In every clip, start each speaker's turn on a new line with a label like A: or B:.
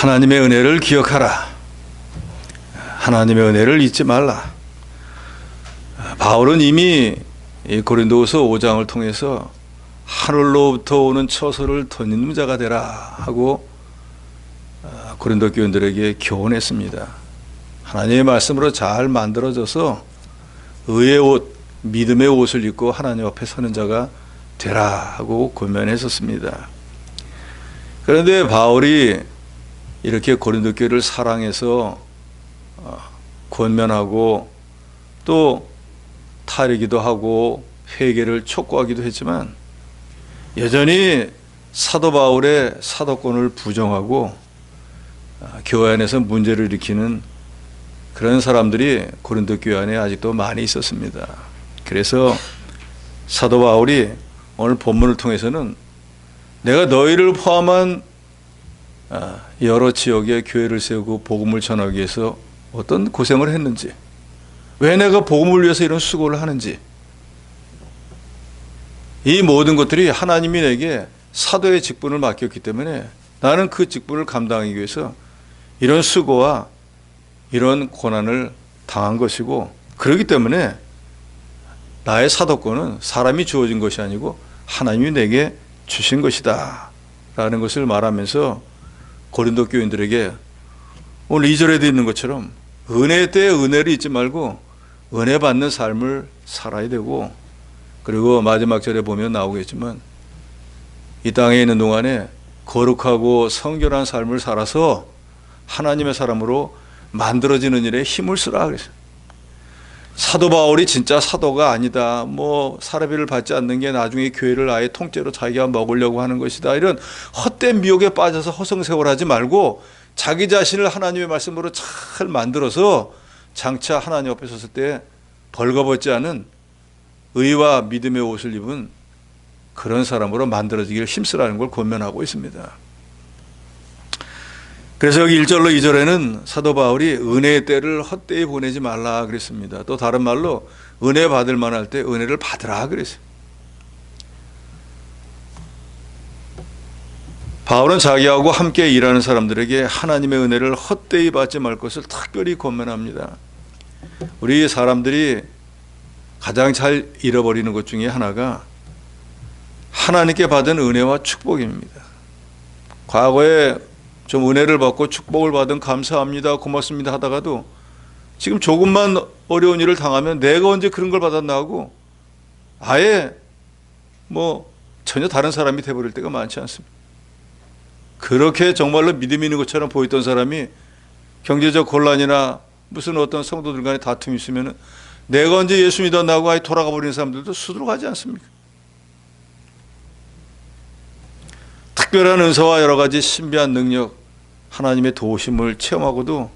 A: 하나님의 은혜를 기억하라. 하나님의 은혜를 잊지 말라. 바울은 이미 고린도후서 5장을 통해서 하늘로부터 오는 처소를 던지는 자가 되라 하고 고린도 교인들에게 교훈했습니다. 하나님의 말씀으로 잘 만들어져서 의의 옷, 믿음의 옷을 입고 하나님 앞에 서는 자가 되라 하고 권면했었습니다. 그런데 바울이 이렇게 고린도 교회를 사랑해서 권면하고 또 타리기도 하고 회개를 촉구하기도 했지만 여전히 사도 바울의 사도권을 부정하고 교회 안에서 문제를 일으키는 그런 사람들이 고린도 교회 안에 아직도 많이 있었습니다. 그래서 사도 바울이 오늘 본문을 통해서는 내가 너희를 포함한 여러 지역에 교회를 세우고 복음을 전하기 위해서 어떤 고생을 했는지, 왜 내가 복음을 위해서 이런 수고를 하는지, 이 모든 것들이 하나님이 내게 사도의 직분을 맡겼기 때문에 나는 그 직분을 감당하기 위해서 이런 수고와 이런 고난을 당한 것이고, 그렇기 때문에 나의 사도권은 사람이 주어진 것이 아니고 하나님이 내게 주신 것이다 라는 것을 말하면서 고린도 교인들에게 오늘 2절에도 있는 것처럼 은혜 때에 은혜를 잊지 말고 은혜 받는 삶을 살아야 되고, 그리고 마지막 절에 보면 나오겠지만 이 땅에 있는 동안에 거룩하고 성결한 삶을 살아서 하나님의 사람으로 만들어지는 일에 힘을 쓰라 그랬어요. 사도 바울이 진짜 사도가 아니다, 사례비를 받지 않는 게 나중에 교회를 아예 통째로 자기가 먹으려고 하는 것이다, 이런 헛된 미혹에 빠져서 허송세월하지 말고 자기 자신을 하나님의 말씀으로 잘 만들어서 장차 하나님 앞에 섰을 때 벌거벗지 않은 의와 믿음의 옷을 입은 그런 사람으로 만들어지기를 힘쓰라는 걸 권면하고 있습니다. 그래서 여기 1절로 2절에는 사도 바울이 은혜의 때를 헛되이 보내지 말라 그랬습니다. 또 다른 말로 은혜 받을 만할 때 은혜를 받으라 그랬어요. 바울은 자기하고 함께 일하는 사람들에게 하나님의 은혜를 헛되이 받지 말 것을 특별히 권면합니다. 우리 사람들이 가장 잘 잃어버리는 것 중에 하나가 하나님께 받은 은혜와 축복입니다. 과거에 좀 은혜를 받고 축복을 받은 감사합니다, 고맙습니다 하다가도 지금 조금만 어려운 일을 당하면 내가 언제 그런 걸 받았나 하고 아예 전혀 다른 사람이 돼버릴 때가 많지 않습니다. 그렇게 정말로 믿음이 있는 것처럼 보였던 사람이 경제적 곤란이나 무슨 어떤 성도들 간에 다툼이 있으면 내가 언제 예수 믿었나 하고 아예 돌아가 버리는 사람들도 수두룩하지 않습니까? 특별한 은사와 여러 가지 신비한 능력, 하나님의 도우심을 체험하고도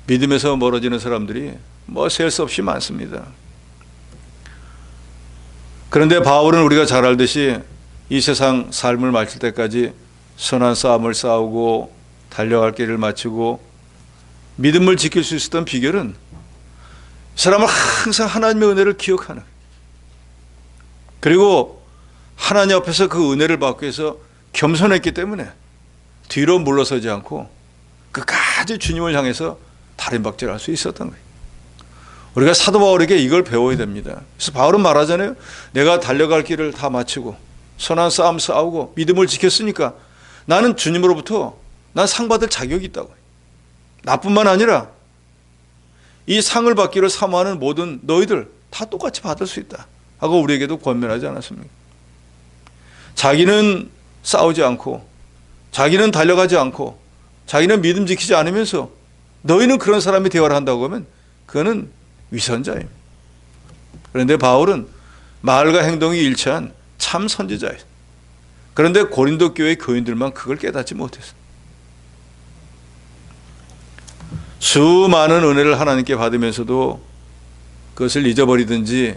A: 믿음에서 멀어지는 사람들이 셀 수 없이 많습니다. 그런데 바울은 우리가 잘 알듯이 이 세상 삶을 마칠 때까지 선한 싸움을 싸우고 달려갈 길을 마치고 믿음을 지킬 수 있었던 비결은 이 사람은 항상 하나님의 은혜를 기억하는, 그리고 하나님 앞에서 그 은혜를 받기 위해서 겸손했기 때문에 뒤로 물러서지 않고 끝까지 주님을 향해서 달인박질할 수 있었던 거예요. 우리가 사도 바울에게 이걸 배워야 됩니다. 그래서 바울은 말하잖아요. 내가 달려갈 길을 다 마치고 선한 싸움 싸우고 믿음을 지켰으니까 나는 주님으로부터 난 상 받을 자격이 있다고. 나뿐만 아니라 이 상을 받기를 사모하는 모든 너희들 다 똑같이 받을 수 있다 하고 우리에게도 권면하지 않았습니까? 자기는 싸우지 않고 자기는 달려가지 않고 자기는 믿음 지키지 않으면서 너희는 그런 사람이 대화를 한다고 하면 그거는 위선자예요. 그런데 바울은 말과 행동이 일치한 참 선지자예요. 그런데 고린도 교회 교인들만 그걸 깨닫지 못했어요. 수많은 은혜를 하나님께 받으면서도 그것을 잊어버리든지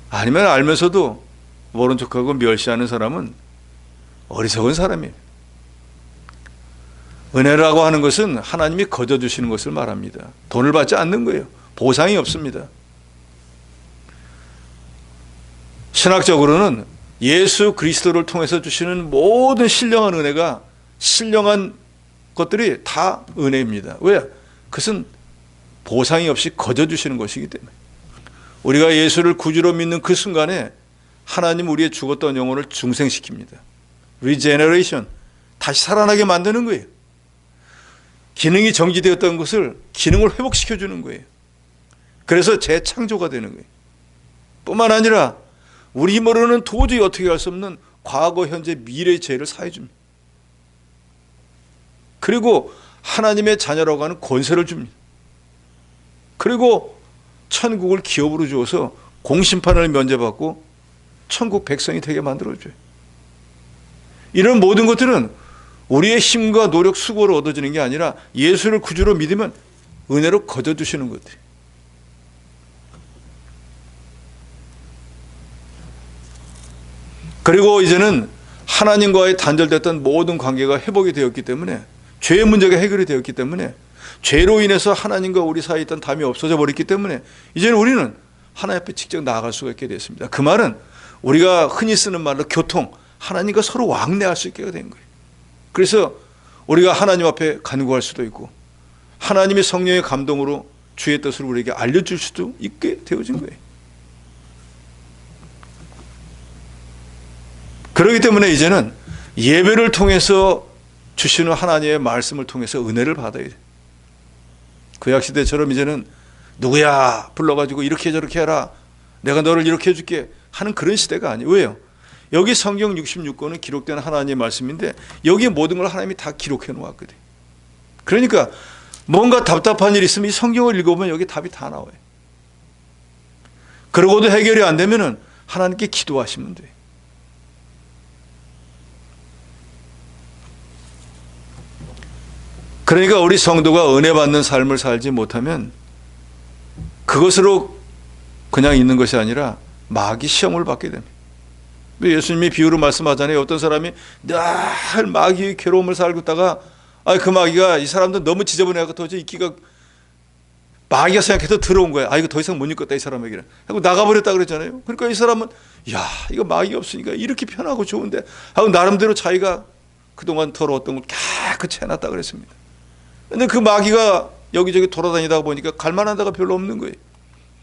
A: 아니면 알면서도 모른 척하고 멸시하는 사람은 어리석은 사람이에요. 은혜라고 하는 것은 하나님이 거저 주시는 것을 말합니다. 돈을 받지 않는 거예요. 보상이 없습니다. 신학적으로는 예수 그리스도를 통해서 주시는 모든 신령한 은혜가 신령한 것들이 다 은혜입니다. 왜? 그것은 보상이 없이 거저 주시는 것이기 때문에. 우리가 예수를 구주로 믿는 그 순간에 하나님 우리의 죽었던 영혼을 중생시킵니다. 리제너레이션, 다시 살아나게 만드는 거예요. 기능이 정지되었던 것을 기능을 회복시켜 주는 거예요. 그래서 재창조가 되는 거예요. 뿐만 아니라 우리 힘으로는 도저히 어떻게 할 수 없는 과거, 현재, 미래의 죄를 사해 줍니다. 그리고 하나님의 자녀라고 하는 권세를 줍니다. 그리고 천국을 기업으로 주어서 공심판을 면제받고 천국 백성이 되게 만들어줘요. 이런 모든 것들은 우리의 힘과 노력, 수고로 얻어지는 게 아니라 예수를 구주로 믿으면 은혜로 거저주시는 것들이에요. 그리고 이제는 하나님과의 단절됐던 모든 관계가 회복이 되었기 때문에, 죄의 문제가 해결이 되었기 때문에, 죄로 인해서 하나님과 우리 사이에 있던 담이 없어져 버렸기 때문에 이제는 우리는 하나님 앞에 직접 나아갈 수가 있게 됐습니다. 그 말은 우리가 흔히 쓰는 말로 교통, 하나님과 서로 왕래할 수 있게 된 거예요. 그래서 우리가 하나님 앞에 간구할 수도 있고 하나님의 성령의 감동으로 주의 뜻을 우리에게 알려줄 수도 있게 되어진 거예요. 그렇기 때문에 이제는 예배를 통해서 주시는 하나님의 말씀을 통해서 은혜를 받아야 돼요. 구약시대처럼 이제는 누구야 불러가지고 이렇게 저렇게 해라, 내가 너를 이렇게 해줄게 하는 그런 시대가 아니에요. 왜요? 여기 성경 66권은 기록된 하나님의 말씀인데 여기에 모든 걸 하나님이 다 기록해 놓았거든요. 그러니까 뭔가 답답한 일이 있으면 이 성경을 읽어보면 여기 답이 다 나와요. 그러고도 해결이 안 되면은 하나님께 기도하시면 돼요. 그러니까 우리 성도가 은혜 받는 삶을 살지 못하면 그것으로 그냥 있는 것이 아니라 마귀 시험을 받게 됩니다. 예수님이 비유로 말씀하잖아요. 어떤 사람이 늘 마귀의 괴로움을 살고 있다가 그 마귀가 이 사람도 너무 지저분해서 도저히 있기가, 마귀가 생각해서 들어온 거야. 이거 더 이상 못 읽겠다 이 사람에게는 하고 나가버렸다 그랬잖아요. 그러니까 이 사람은 이거 마귀가 없으니까 이렇게 편하고 좋은데 하고 나름대로 자기가 그동안 더러웠던 걸 깨끗이 해놨다 그랬습니다. 근데 그 마귀가 여기저기 돌아다니다가 보니까 갈만한 데가 별로 없는 거예요.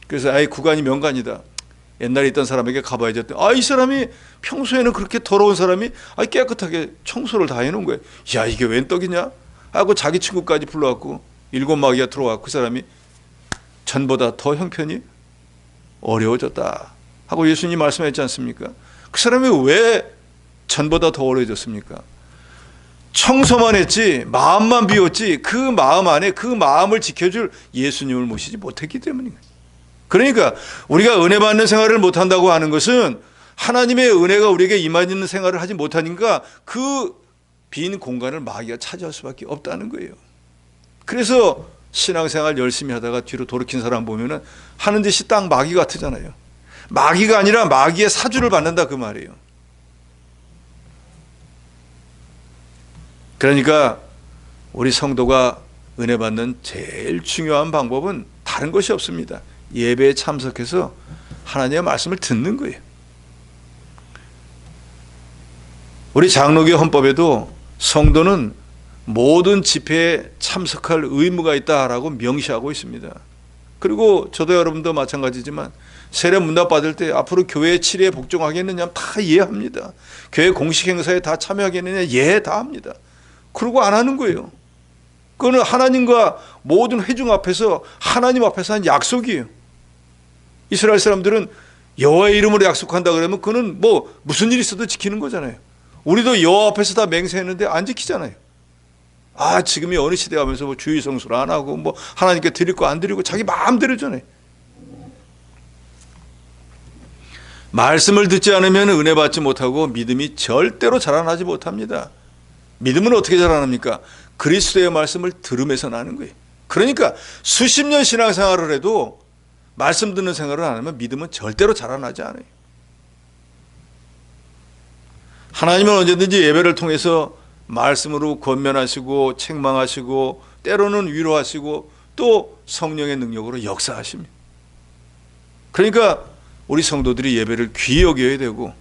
A: 그래서 구간이 명간이다, 옛날에 있던 사람에게 가봐야지 했더니 이 사람이 평소에는 그렇게 더러운 사람이 깨끗하게 청소를 다 해놓은 거예요. 이게 웬 떡이냐 하고 자기 친구까지 불러갖고 7 마귀가 들어와서 그 사람이 전보다 더 형편이 어려워졌다 하고 예수님이 말씀하셨지 않습니까? 그 사람이 왜 전보다 더 어려워졌습니까? 청소만 했지 마음만 비웠지 그 마음 안에 그 마음을 지켜줄 예수님을 모시지 못했기 때문입니다. 그러니까 우리가 은혜 받는 생활을 못한다고 하는 것은 하나님의 은혜가 우리에게 임하는 생활을 하지 못하니까 그 빈 공간을 마귀가 차지할 수밖에 없다는 거예요. 그래서 신앙생활 열심히 하다가 뒤로 돌이킨 사람 보면은 하는 짓이 딱 마귀 같으잖아요. 마귀가 아니라 마귀의 사주를 받는다 그 말이에요. 그러니까 우리 성도가 은혜 받는 제일 중요한 방법은 다른 것이 없습니다. 예배에 참석해서 하나님의 말씀을 듣는 거예요. 우리 장로교 헌법에도 성도는 모든 집회에 참석할 의무가 있다라고 명시하고 있습니다. 그리고 저도 여러분도 마찬가지지만 세례 문답 받을 때 앞으로 교회 치리에 복종하겠느냐 다 이해합니다. 교회 공식 행사에 다 참여하겠느냐 다 합니다. 그러고 안 하는 거예요. 그거는 하나님과 모든 회중 앞에서 하나님 앞에서 한 약속이에요. 이스라엘 사람들은 여호와의 이름으로 약속한다 그러면 그거는 무슨 일이 있어도 지키는 거잖아요. 우리도 여호와 앞에서 다 맹세했는데 안 지키잖아요. 지금이 어느 시대 하면서 주의 성수를 안 하고 하나님께 드릴 거 안 드리고 자기 마음대로잖아요. 말씀을 듣지 않으면 은혜 받지 못하고 믿음이 절대로 자라나지 못합니다. 믿음은 어떻게 자라납니까? 그리스도의 말씀을 들으면서 나는 거예요. 그러니까 수십 년 신앙생활을 해도 말씀 듣는 생활을 안 하면 믿음은 절대로 자라나지 않아요. 하나님은 언제든지 예배를 통해서 말씀으로 권면하시고 책망하시고 때로는 위로하시고 또 성령의 능력으로 역사하십니다. 그러니까 우리 성도들이 예배를 귀히 여겨야 되고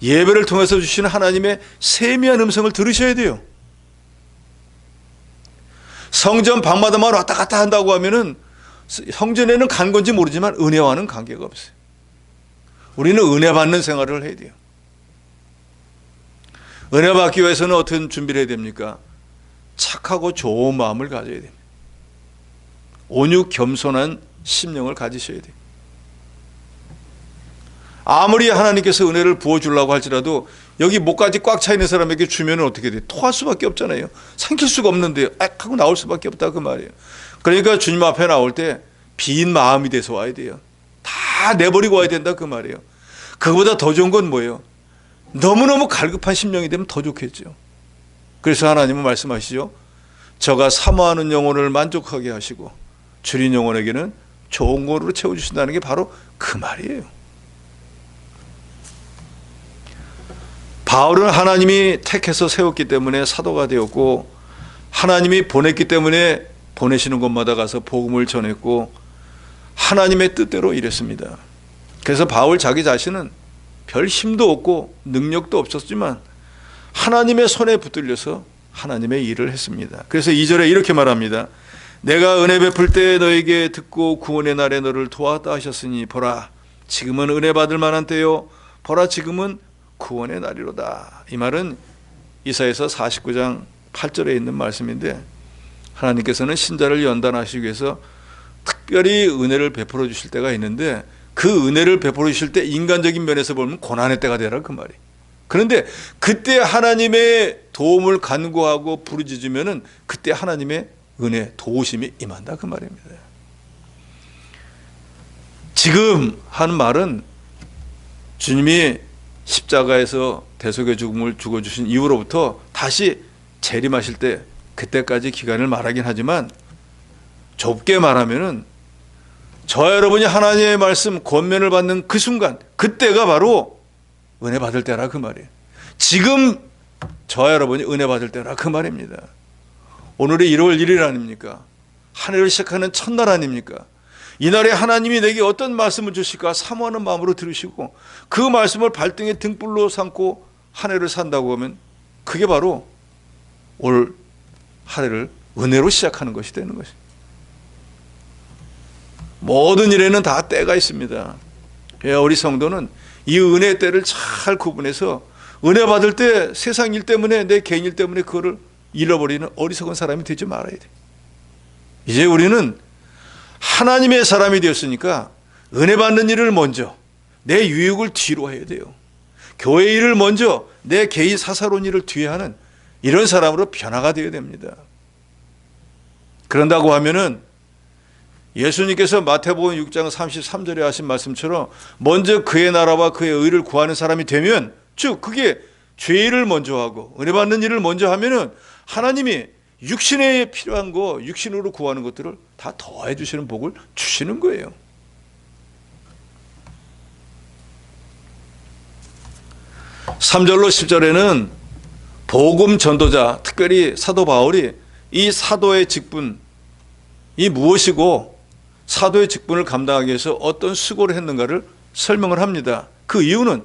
A: 예배를 통해서 주시는 하나님의 세미한 음성을 들으셔야 돼요. 성전 방마다만 왔다 갔다 한다고 하면은 성전에는 간 건지 모르지만 은혜와는 관계가 없어요. 우리는 은혜 받는 생활을 해야 돼요. 은혜 받기 위해서는 어떤 준비를 해야 됩니까? 착하고 좋은 마음을 가져야 됩니다. 온유 겸손한 심령을 가지셔야 돼요. 아무리 하나님께서 은혜를 부어주려고 할지라도 여기 목까지 꽉 차 있는 사람에게 주면 어떻게 돼요? 토할 수밖에 없잖아요. 삼킬 수가 없는데요. 악 하고 나올 수밖에 없다 그 말이에요. 그러니까 주님 앞에 나올 때 빈 마음이 돼서 와야 돼요. 다 내버리고 와야 된다 그 말이에요. 그거보다 더 좋은 건 뭐예요? 너무너무 갈급한 심령이 되면 더 좋겠죠. 그래서 하나님은 말씀하시죠. 저가 사모하는 영혼을 만족하게 하시고 줄인 영혼에게는 좋은 것으로 채워주신다는 게 바로 그 말이에요. 바울은 하나님이 택해서 세웠기 때문에 사도가 되었고, 하나님이 보냈기 때문에 보내시는 곳마다 가서 복음을 전했고, 하나님의 뜻대로 일했습니다. 그래서 바울 자기 자신은 별 힘도 없고 능력도 없었지만 하나님의 손에 붙들려서 하나님의 일을 했습니다. 그래서 2절에 이렇게 말합니다. 내가 은혜 베풀 때 너에게 듣고 구원의 날에 너를 도왔다 하셨으니 보라 지금은 은혜 받을 만한 때요 보라 지금은 구원의 날이로다. 이 말은 이사야서 49장 8절에 있는 말씀인데, 하나님께서는 신자를 연단하시기 위해서 특별히 은혜를 베풀어 주실 때가 있는데, 그 은혜를 베풀어 주실 때 인간적인 면에서 보면 고난의 때가 되라 그 말이에요. 그런데 그때 하나님의 도움을 간구하고 부르짖으면은 그때 하나님의 은혜 도우심이 임한다 그 말입니다. 지금 하는 말은 주님이 십자가에서 대속의 죽음을 죽어주신 이후로부터 다시 재림하실 때 그때까지 기간을 말하긴 하지만, 좁게 말하면은 저와 여러분이 하나님의 말씀 권면을 받는 그 순간, 그때가 바로 은혜 받을 때라 그 말이에요. 지금 저와 여러분이 은혜 받을 때라 그 말입니다. 오늘이 1월 1일 아닙니까? 한 해를 시작하는 첫날 아닙니까? 이날에 하나님이 내게 어떤 말씀을 주실까 사모하는 마음으로 들으시고 그 말씀을 발등에 등불로 삼고 한 해를 산다고 하면 그게 바로 올 한 해를 은혜로 시작하는 것이 되는 것입니다. 모든 일에는 다 때가 있습니다. 우리 성도는 이 은혜의 때를 잘 구분해서 은혜 받을 때 세상 일 때문에 내 개인 일 때문에 그거를 잃어버리는 어리석은 사람이 되지 말아야 돼. 이제 우리는 하나님의 사람이 되었으니까 은혜 받는 일을 먼저, 내 유익을 뒤로 해야 돼요. 교회 일을 먼저, 내 개인 사사로운 일을 뒤에 하는 이런 사람으로 변화가 되어야 됩니다. 그런다고 하면은 예수님께서 마태복음 6장 33절에 하신 말씀처럼 먼저 그의 나라와 그의 의를 구하는 사람이 되면, 즉 그게 죄를 먼저 하고 은혜 받는 일을 먼저 하면은 하나님이 육신에 필요한 거, 육신으로 구하는 것들을 다 더해 주시는 복을 주시는 거예요. (3절로) (10절에는) 복음 전도자, 특별히 사도 바울이 이 사도의 직분이 무엇이고 사도의 직분을 감당하기 위해서 어떤 수고를 했는가를 설명을 합니다. 그 이유는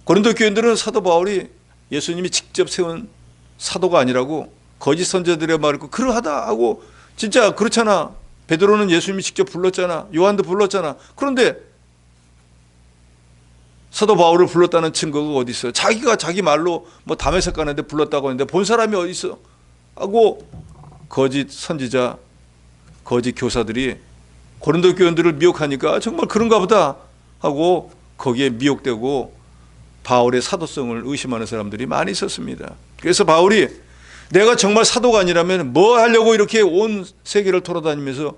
A: 고린도 교인들은 사도 바울이 예수님이 직접 세운 사도가 아니라고 거짓 선지자들의 말을 듣고 그러하다 하고, 진짜 그렇잖아. 베드로는 예수님이 직접 불렀잖아. 요한도 불렀잖아. 그런데 사도 바울을 불렀다는 증거가 어디 있어요? 자기가 자기 말로 뭐 담에색 가는데 불렀다고 하는데 본 사람이 어디 있어? 하고 거짓 선지자, 거짓 교사들이 고린도 교인들을 미혹하니까 정말 그런가 보다 하고 거기에 미혹되고 바울의 사도성을 의심하는 사람들이 많이 있었습니다. 그래서 바울이 내가 정말 사도가 아니라면 뭐 하려고 이렇게 온 세계를 돌아다니면서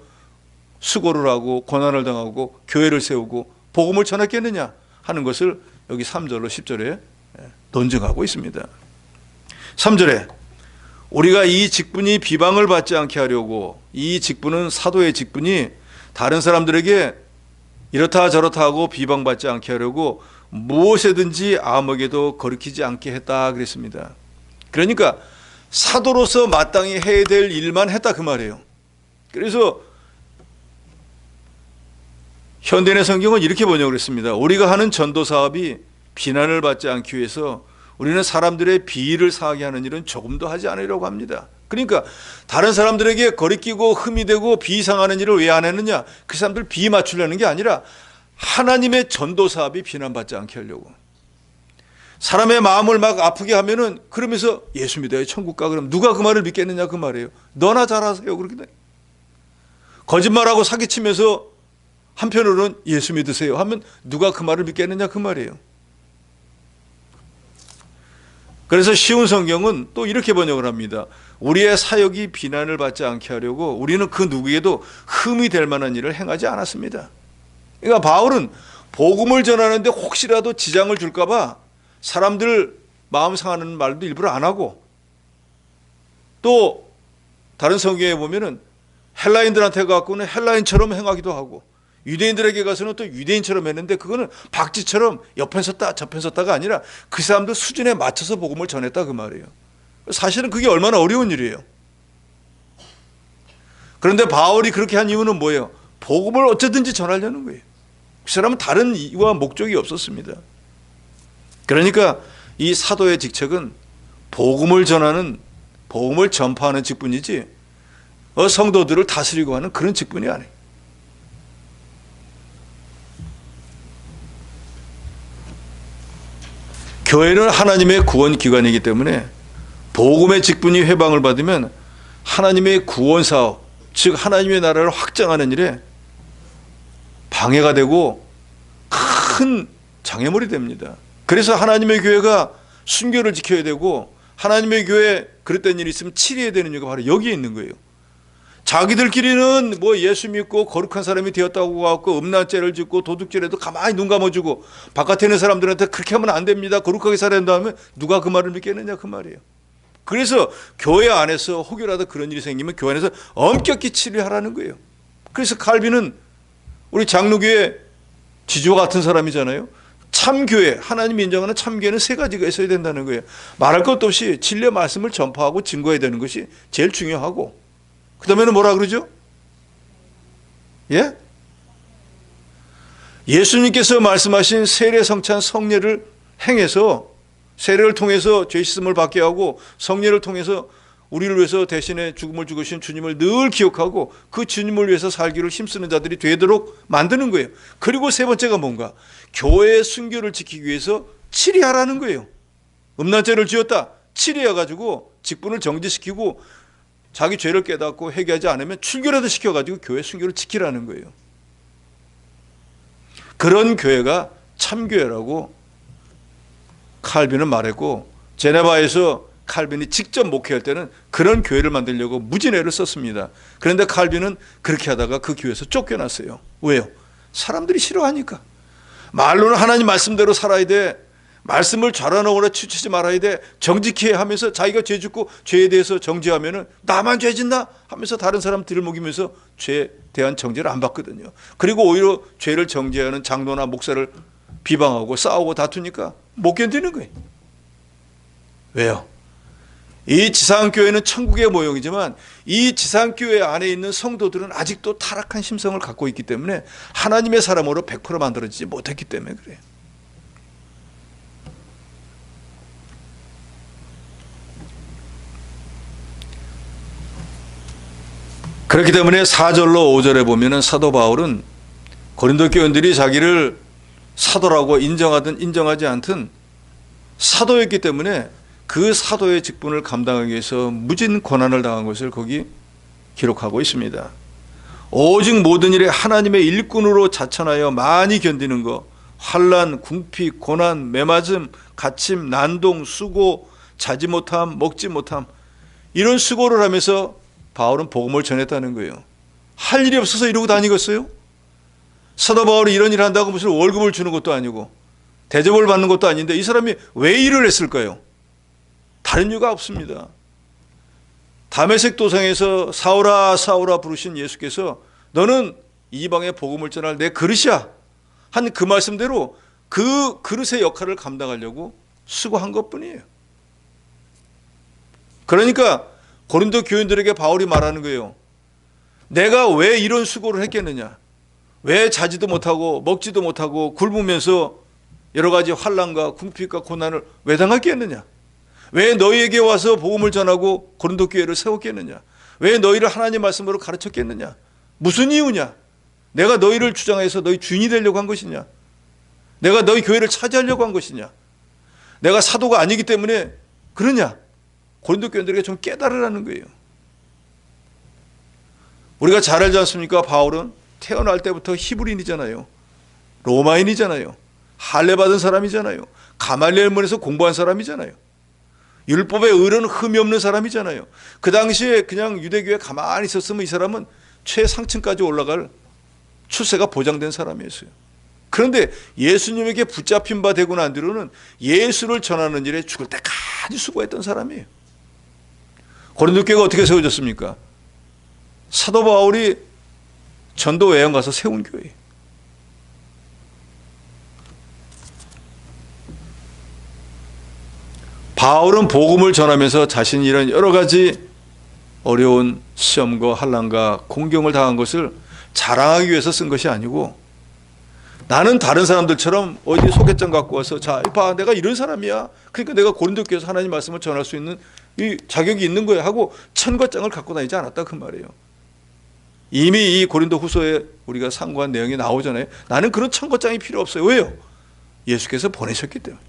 A: 수고를 하고 고난을 당하고 교회를 세우고 복음을 전했겠느냐 하는 것을 여기 3절로 10절에 논증하고 있습니다. 3절에 우리가 이 직분이 비방을 받지 않게 하려고, 이 직분은 사도의 직분이 다른 사람들에게 이렇다 저렇다 하고 비방받지 않게 하려고 무엇에든지 아무에게도 거리키지 않게 했다 그랬습니다. 그러니까 사도로서 마땅히 해야 될 일만 했다 그 말이에요. 그래서 현대인의 성경은 이렇게 번역을 했습니다. 우리가 하는 전도 사업이 비난을 받지 않기 위해서 우리는 사람들의 비위를 상하게 하는 일은 조금도 하지 않으려고 합니다. 그러니까 다른 사람들에게 거리끼고 흠이 되고 비상하는 일을 왜 안 했느냐? 그 사람들 비 맞추려는 게 아니라 하나님의 전도 사업이 비난받지 않게 하려고. 사람의 마음을 막 아프게 하면은 그러면서 예수 믿어요 천국 가 그러면 누가 그 말을 믿겠느냐 그 말이에요. 너나 잘하세요 그렇게 돼. 거짓말하고 사기치면서 한편으로는 예수 믿으세요 하면 누가 그 말을 믿겠느냐 그 말이에요. 그래서 쉬운 성경은 또 이렇게 번역을 합니다. 우리의 사역이 비난을 받지 않게 하려고 우리는 그 누구에게도 흠이 될 만한 일을 행하지 않았습니다. 그러니까 바울은 복음을 전하는데 혹시라도 지장을 줄까 봐 사람들 마음 상하는 말도 일부러 안 하고, 또 다른 성경에 보면은 헬라인들한테 갖고는 헬라인처럼 행하기도 하고, 유대인들에게 가서는 또 유대인처럼 했는데 그거는 박쥐처럼 옆에 섰다 저편 섰다가 아니라 그 사람들 수준에 맞춰서 복음을 전했다 그 말이에요. 사실은 그게 얼마나 어려운 일이에요. 그런데 바울이 그렇게 한 이유는 뭐예요? 복음을 어쩌든지 전하려는 거예요. 그 사람은 다른 이유와 목적이 없었습니다. 그러니까 이 사도의 직책은 복음을 전하는, 복음을 전파하는 직분이지 성도들을 다스리고 하는 그런 직분이 아니에요. 교회는 하나님의 구원 기관이기 때문에 복음의 직분이 회방을 받으면 하나님의 구원 사업, 즉 하나님의 나라를 확장하는 일에 방해가 되고 큰 장애물이 됩니다. 그래서 하나님의 교회가 순교를 지켜야 되고 하나님의 교회에 그랬던 일이 있으면 치료해야 되는 이유가 바로 여기에 있는 거예요. 자기들끼리는 뭐 예수 믿고 거룩한 사람이 되었다고 하고 음란죄를 짓고 도둑질해도 가만히 눈 감아주고 바깥에 있는 사람들한테 그렇게 하면 안 됩니다, 거룩하게 살아야 한다 하면 누가 그 말을 믿겠느냐 그 말이에요. 그래서 교회 안에서 혹여라도 그런 일이 생기면 교회 안에서 엄격히 치료하라는 거예요. 그래서 칼빈은 우리 장로교회 지주와 같은 사람이잖아요. 참교회, 하나님이 인정하는 참교회는 세 가지가 있어야 된다는 거예요. 말할 것도 없이 진리의 말씀을 전파하고 증거해야 되는 것이 제일 중요하고, 그 다음에는 뭐라 그러죠? 예? 예수님께서 말씀하신 세례 성찬 성례를 행해서 세례를 통해서 죄 씻음을 받게 하고 성례를 통해서 우리를 위해서 대신에 죽음을 죽으신 주님을 늘 기억하고 그 주님을 위해서 살기를 힘쓰는 자들이 되도록 만드는 거예요. 그리고 세 번째가 뭔가? 교회의 순교를 지키기 위해서 치리하라는 거예요. 음란죄를 지었다, 치리해가지고 직분을 정지시키고 자기 죄를 깨닫고 회개하지 않으면 출교라도 시켜가지고 교회 순교를 지키라는 거예요. 그런 교회가 참교회라고 칼빈은 말했고, 제네바에서 칼빈이 직접 목회할 때는 그런 교회를 만들려고 무진애를 썼습니다. 그런데 칼빈은 그렇게 하다가 그 교회에서 쫓겨났어요. 왜요? 사람들이 싫어하니까. 말로는 하나님 말씀대로 살아야 돼, 말씀을 좌라노거나 치우치지 말아야 돼, 정직히 하면서 자기가 죄 짓고 죄에 대해서 정죄하면은 나만 죄 짓나 하면서 다른 사람 들먹이면서 죄에 대한 정죄를 안 받거든요. 그리고 오히려 죄를 정죄하는 장로나 목사를 비방하고 싸우고 다투니까 못 견디는 거예요. 왜요? 이 지상교회는 천국의 모형이지만 이 지상교회 안에 있는 성도들은 아직도 타락한 심성을 갖고 있기 때문에 하나님의 사람으로 100% 만들어지지 못했기 때문에 그래요. 그렇기 때문에 4절로 5절에 보면은 사도 바울은 고린도 교인들이 자기를 사도라고 인정하든 인정하지 않든 사도였기 때문에 그 사도의 직분을 감당하기 위해서 무진 고난을 당한 것을 거기 기록하고 있습니다. 오직 모든 일에 하나님의 일꾼으로 자천하여 많이 견디는 것, 환난, 궁핍, 고난, 매맞음, 갇힘, 난동, 수고, 자지 못함, 먹지 못함, 이런 수고를 하면서 바울은 복음을 전했다는 거예요. 할 일이 없어서 이러고 다니겠어요? 사도 바울이 이런 일을 한다고 무슨 월급을 주는 것도 아니고 대접을 받는 것도 아닌데 이 사람이 왜 일을 했을까요? 다른 이유가 없습니다. 다메섹 도상에서 사울아 사울아 부르신 예수께서 너는 이방의 복음을 전할 내 그릇이야 한 그 말씀대로 그 그릇의 역할을 감당하려고 수고한 것뿐이에요. 그러니까 고린도 교인들에게 바울이 말하는 거예요. 내가 왜 이런 수고를 했겠느냐? 왜 자지도 못하고 먹지도 못하고 굶으면서 여러 가지 환난과 궁핍과 고난을 왜 당했겠느냐? 왜 너희에게 와서 복음을 전하고 고린도 교회를 세웠겠느냐? 왜 너희를 하나님 말씀으로 가르쳤겠느냐? 무슨 이유냐? 내가 너희를 주장해서 너희 주인이 되려고 한 것이냐? 내가 너희 교회를 차지하려고 한 것이냐? 내가 사도가 아니기 때문에 그러냐? 고린도 교인들에게 좀 깨달으라는 거예요. 우리가 잘 알지 않습니까? 바울은 태어날 때부터 히브리인이잖아요. 로마인이잖아요. 할례 받은 사람이잖아요. 가말리엘 문에서 공부한 사람이잖아요. 율법의 의로는 흠이 없는 사람이잖아요. 그 당시에 그냥 유대교에 가만히 있었으면 이 사람은 최상층까지 올라갈 출세가 보장된 사람이었어요. 그런데 예수님에게 붙잡힌 바 되고 난 뒤로는 예수를 전하는 일에 죽을 때까지 수고했던 사람이에요. 고린도 교회가 어떻게 세워졌습니까? 사도 바울이 전도 외양 가서 세운 교회. 바울은 복음을 전하면서 자신이 이런 여러 가지 어려운 시험과 환난과 공경을 당한 것을 자랑하기 위해서 쓴 것이 아니고, 나는 다른 사람들처럼 어디 소개장 갖고 와서 자, 봐, 내가 이런 사람이야. 그러니까 내가 고린도 교회에서 하나님 말씀을 전할 수 있는 이 자격이 있는 거야 하고 천과장을 갖고 다니지 않았다 그 말이에요. 이미 이 고린도 후서에 우리가 상고한 내용이 나오잖아요. 나는 그런 천과장이 필요 없어요. 왜요? 예수께서 보내셨기 때문에.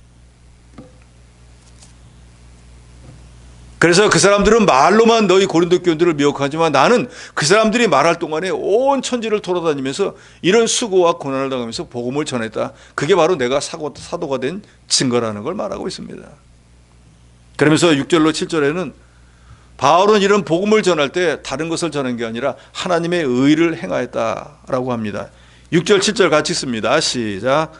A: 그래서 그 사람들은 말로만 너희 고린도 교인들을 미혹하지만 나는 그 사람들이 말할 동안에 온 천지를 돌아다니면서 이런 수고와 고난을 당하면서 복음을 전했다. 그게 바로 내가 사도가 된 증거라는 걸 말하고 있습니다. 그러면서 6절로 7절에는 바울은 이런 복음을 전할 때 다른 것을 전한 게 아니라 하나님의 의를 행하였다라고 합니다. 6절 7절 같이 씁니다. 시작.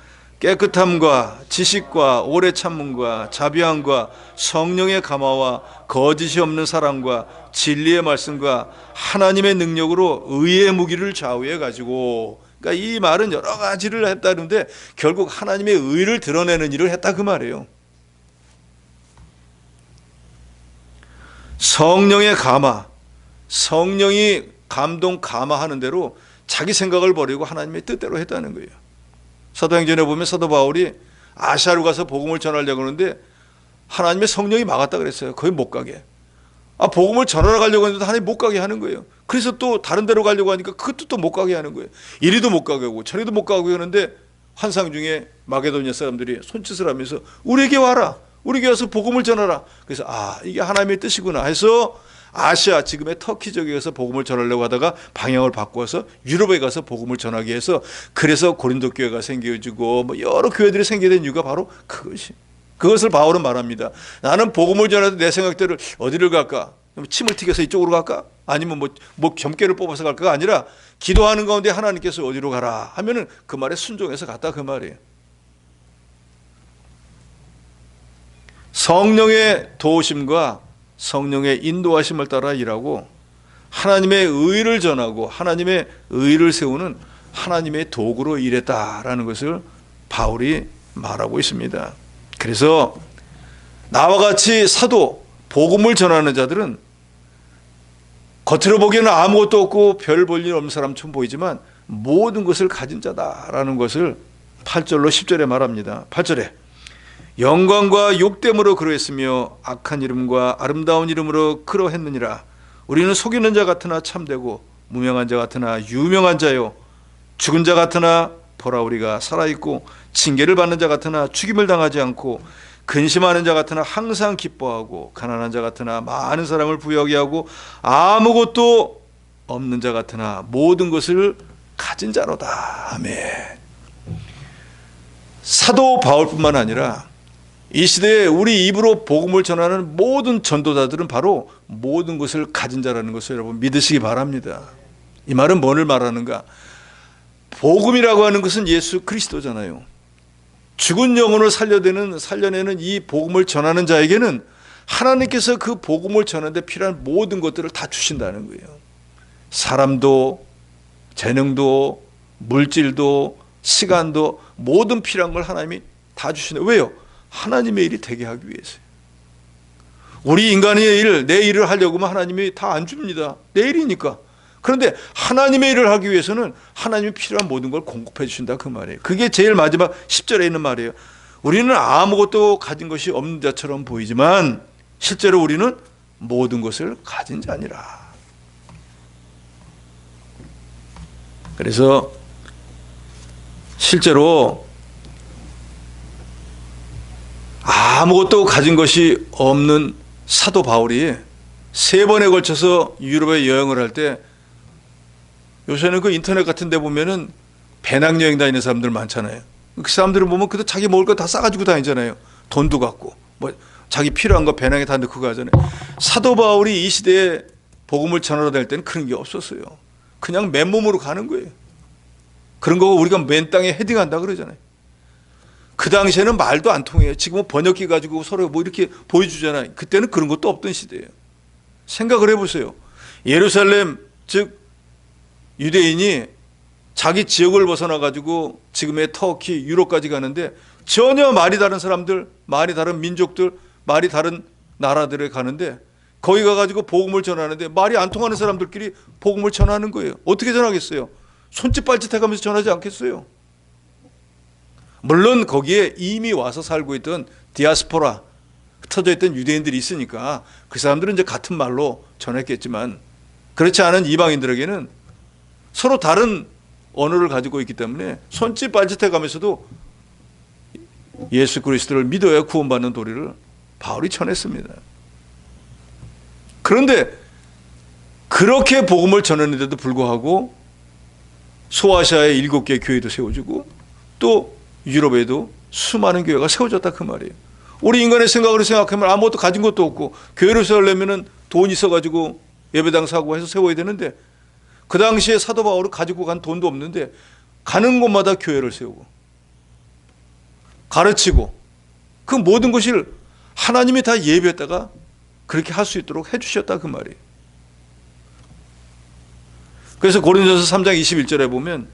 A: 깨끗함과 지식과 오래 참음과 자비함과 성령의 감화와 거짓이 없는 사랑과 진리의 말씀과 하나님의 능력으로 의의 무기를 좌우해 가지고, 그러니까 이 말은 여러 가지를 했다는데 결국 하나님의 의를 드러내는 일을 했다 그 말이에요. 성령의 감화, 성령이 감동 감화하는 대로 자기 생각을 버리고 하나님의 뜻대로 했다는 거예요. 사도행전에 보면 사도 바울이 아시아로 가서 복음을 전하려고 하는데 하나님의 성령이 막았다 그랬어요. 거의 못 가게. 복음을 전하러 가려고 했는데 하나님 못 가게 하는 거예요. 그래서 또 다른 데로 가려고 하니까 그것도 또 못 가게 하는 거예요. 이리도 못 가게 하고 저리도 못 가게 하는데 환상 중에 마게도니아 사람들이 손짓을 하면서 우리에게 와라. 우리에게 와서 복음을 전하라. 그래서 이게 하나님의 뜻이구나 해서 아시아, 지금의 터키 지역에 가서 복음을 전하려고 하다가 방향을 바꿔서 유럽에 가서 복음을 전하기 위해서, 그래서 고린도 교회가 생겨지고 뭐 여러 교회들이 생기게 된 이유가 바로 그것을 바울은 말합니다. 나는 복음을 전할 때 내 생각대로 어디를 갈까? 침을 튀겨서 이쪽으로 갈까? 아니면 뭐 겸ቄ를 뽑아서 갈까가 아니라 기도하는 가운데 하나님께서 어디로 가라 하면은 그 말에 순종해서 갔다 그 말이에요. 성령의 도우심과 성령의 인도하심을 따라 일하고 하나님의 의를 전하고 하나님의 의를 세우는 하나님의 도구로 일했다라는 것을 바울이 말하고 있습니다. 그래서 나와 같이 사도, 복음을 전하는 자들은 겉으로 보기에는 아무것도 없고 별 볼 일 없는 사람처럼 보이지만 모든 것을 가진 자다라는 것을 8절로 10절에 말합니다. 8절에 영광과 욕됨으로 그러했으며 악한 이름과 아름다운 이름으로 그러했느니라. 우리는 속이는 자 같으나 참되고 무명한 자 같으나 유명한 자요, 죽은 자 같으나 보라 우리가 살아있고 징계를 받는 자 같으나 죽임을 당하지 않고 근심하는 자 같으나 항상 기뻐하고 가난한 자 같으나 많은 사람을 부유하게 하고 아무것도 없는 자 같으나 모든 것을 가진 자로다. 아멘. 사도 바울뿐만 아니라 이 시대에 우리 입으로 복음을 전하는 모든 전도자들은 바로 모든 것을 가진 자라는 것을 여러분 믿으시기 바랍니다. 이 말은 뭐를 말하는가? 복음이라고 하는 것은 예수 그리스도잖아요. 죽은 영혼을 살려내는 이 복음을 전하는 자에게는 하나님께서 그 복음을 전하는데 필요한 모든 것들을 다 주신다는 거예요. 사람도, 재능도, 물질도, 시간도, 모든 필요한 걸 하나님이 다 주시는. 왜요? 하나님의 일이 되게 하기 위해서요. 우리 인간의 일, 내 일을 하려고 하면 하나님이 다 안 줍니다. 내 일이니까. 그런데 하나님의 일을 하기 위해서는 하나님이 필요한 모든 걸 공급해 주신다 그 말이에요. 그게 제일 마지막 10절에 있는 말이에요. 우리는 아무것도 가진 것이 없는 자처럼 보이지만 실제로 우리는 모든 것을 가진 자니라. 그래서 실제로 아무것도 가진 것이 없는 사도 바울이 3번에 걸쳐서 유럽에 여행을 할 때, 요새는 그 인터넷 같은 데 보면은 배낭여행 다니는 사람들 많잖아요. 그 사람들을 보면 그래도 자기 먹을 거 다 싸가지고 다니잖아요. 돈도 갖고 뭐 자기 필요한 거 배낭에 다 넣고 가잖아요. 사도 바울이 이 시대에 복음을 전하러 다닐 때는 그런 게 없었어요. 그냥 맨몸으로 가는 거예요. 그런 거고 우리가 맨 땅에 헤딩한다 그러잖아요. 그 당시에는 말도 안 통해요. 지금은 번역기 가지고 서로 뭐 이렇게 보여주잖아요. 그때는 그런 것도 없던 시대예요. 생각을 해보세요. 예루살렘 즉 유대인이 자기 지역을 벗어나 가지고 지금의 터키, 유럽까지 가는데 전혀 말이 다른 사람들, 말이 다른 민족들, 말이 다른 나라들에 가는데 거기 가가지고 복음을 전하는데 말이 안 통하는 사람들끼리 복음을 전하는 거예요. 어떻게 전하겠어요? 손짓 발짓 해가면서 전하지 않겠어요? 물론 거기에 이미 와서 살고 있던 디아스포라, 흩어져 있던 유대인들이 있으니까 그 사람들은 이제 같은 말로 전했겠지만, 그렇지 않은 이방인들에게는 서로 다른 언어를 가지고 있기 때문에 손짓 발짓 해가면서도 예수 그리스도를 믿어야 구원받는 도리를 바울이 전했습니다. 그런데 그렇게 복음을 전했는데도 불구하고 소아시아에 7개의 교회도 세워지고 또 유럽에도 수많은 교회가 세워졌다 그 말이에요. 우리 인간의 생각으로 생각하면 아무것도 가진 것도 없고 교회를 세우려면 돈 있어가지고 예배당 사고 해서 세워야 되는데, 그 당시에 사도 바울은 가지고 간 돈도 없는데 가는 곳마다 교회를 세우고 가르치고 그 모든 것을 하나님이 다 예비했다가 그렇게 할 수 있도록 해주셨다 그 말이에요. 그래서 고린도서 3장 21절에 보면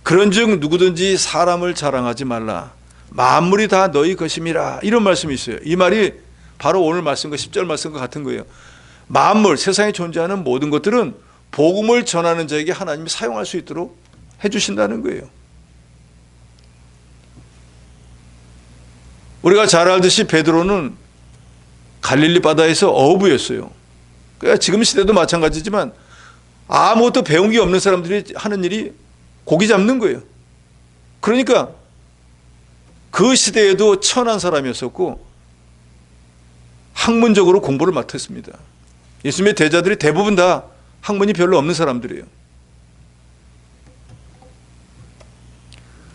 A: 그런즉 누구든지 사람을 자랑하지 말라, 만물이 다 너희 것임이라, 이런 말씀이 있어요. 이 말이 바로 오늘 말씀과 10절 말씀과 같은 거예요. 만물, 세상에 존재하는 모든 것들은 복음을 전하는 자에게 하나님이 사용할 수 있도록 해주신다는 거예요. 우리가 잘 알듯이 베드로는 갈릴리 바다에서 어부였어요. 그러니까 지금 시대도 마찬가지지만 아무것도 배운 게 없는 사람들이 하는 일이 고기 잡는 거예요. 그러니까 그 시대에도 천한 사람이었었고 학문적으로 공부를 맡았습니다. 예수님의 대자들이 대부분 다 학문이 별로 없는 사람들이에요.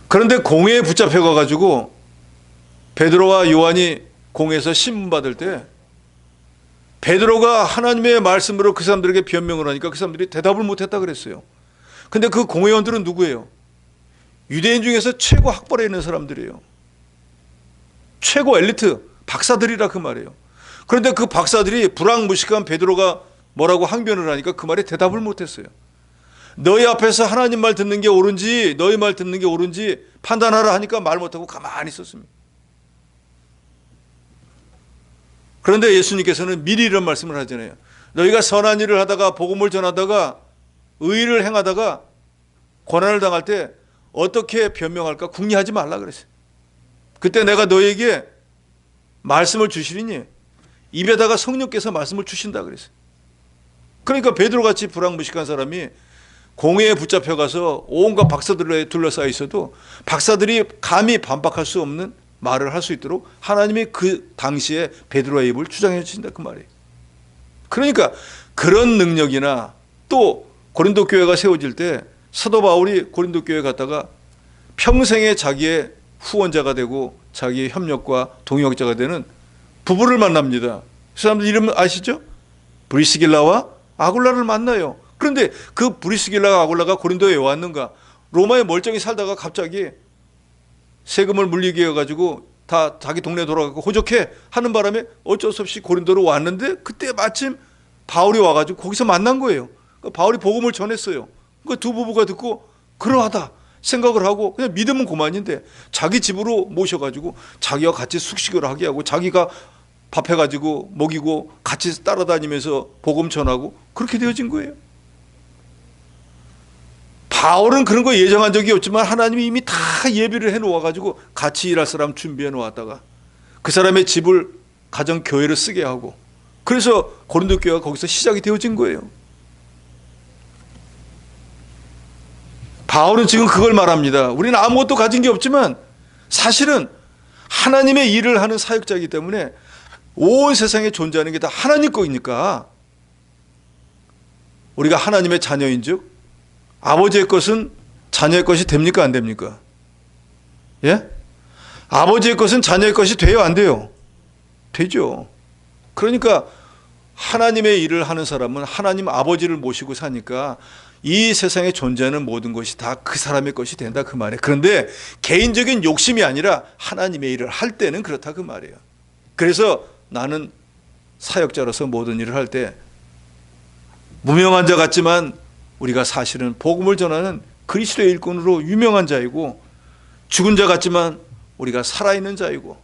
A: 그런데 공회에 붙잡혀 가지고 베드로와 요한이 공회에서 신문받을 때 베드로가 하나님의 말씀으로 그 사람들에게 변명을 하니까 그 사람들이 대답을 못했다 그랬어요. 근데 그 공회원들은 누구예요? 유대인 중에서 최고 학벌에 있는 사람들이에요. 최고 엘리트 박사들이라 그 말이에요. 그런데 그 박사들이 불황무식한 베드로가 뭐라고 항변을 하니까 그 말에 대답을 못했어요. 너희 앞에서 하나님 말 듣는 게 옳은지 너희 말 듣는 게 옳은지 판단하라 하니까 말 못하고 가만히 있었습니다. 그런데 예수님께서는 미리 이런 말씀을 하잖아요. 너희가 선한 일을 하다가 복음을 전하다가 의를 행하다가 고난을 당할 때 어떻게 변명할까 궁리하지 말라 그랬어요. 그때 내가 너희에게 말씀을 주시리니 입에다가 성령께서 말씀을 주신다 그랬어요. 그러니까 베드로같이 불황무식한 사람이 공회에 붙잡혀가서 온갖 박사들에 둘러싸여 있어도 박사들이 감히 반박할 수 없는 말을 할 수 있도록 하나님이 그 당시에 베드로의 입을 주장해 주신다 그 말이에요. 그러니까 그런 능력이나 또 고린도 교회가 세워질 때 사도 바울이 고린도 교회에 갔다가 평생에 자기의 후원자가 되고 자기의 협력과 동역자가 되는 부부를 만납니다. 그 사람들 이름 아시죠? 브리스길라와 아굴라를 만나요. 그런데 그 브리스길라와 아굴라가 고린도에 왜 왔는가? 로마에 멀쩡히 살다가 갑자기 세금을 물리게 해가지고 다 자기 동네 돌아가고 호적해 하는 바람에 어쩔 수 없이 고린도로 왔는데 그때 마침 바울이 와가지고 거기서 만난 거예요. 그러니까 바울이 복음을 전했어요. 그러니까 두 부부가 듣고 그러하다 생각을 하고 그냥 믿으면 그만인데 자기 집으로 모셔가지고 자기와 같이 숙식을 하게 하고 자기가 밥 해가지고 먹이고 같이 따라다니면서 복음 전하고 그렇게 되어진 거예요. 바울은 그런 거 예정한 적이 없지만 하나님이 이미 다 예비를 해놓아가지고 같이 일할 사람 준비해 놓았다가 그 사람의 집을 가정 교회로 쓰게 하고 그래서 고린도 교회가 거기서 시작이 되어진 거예요. 바울은 지금 그걸 말합니다. 우리는 아무것도 가진 게 없지만 사실은 하나님의 일을 하는 사역자이기 때문에 온 세상에 존재하는 게 다 하나님 거니까 우리가 하나님의 자녀인 즉 아버지의 것은 자녀의 것이 됩니까 안 됩니까? 예? 아버지의 것은 자녀의 것이 돼요 안 돼요? 되죠. 그러니까 하나님의 일을 하는 사람은 하나님 아버지를 모시고 사니까 이 세상에 존재하는 모든 것이 다 그 사람의 것이 된다 그 말이에요. 그런데 개인적인 욕심이 아니라 하나님의 일을 할 때는 그렇다 그 말이에요. 그래서 나는 사역자로서 모든 일을 할 때 무명한 자 같지만 우리가 사실은 복음을 전하는 그리스도의 일꾼으로 유명한 자이고 죽은 자 같지만 우리가 살아있는 자이고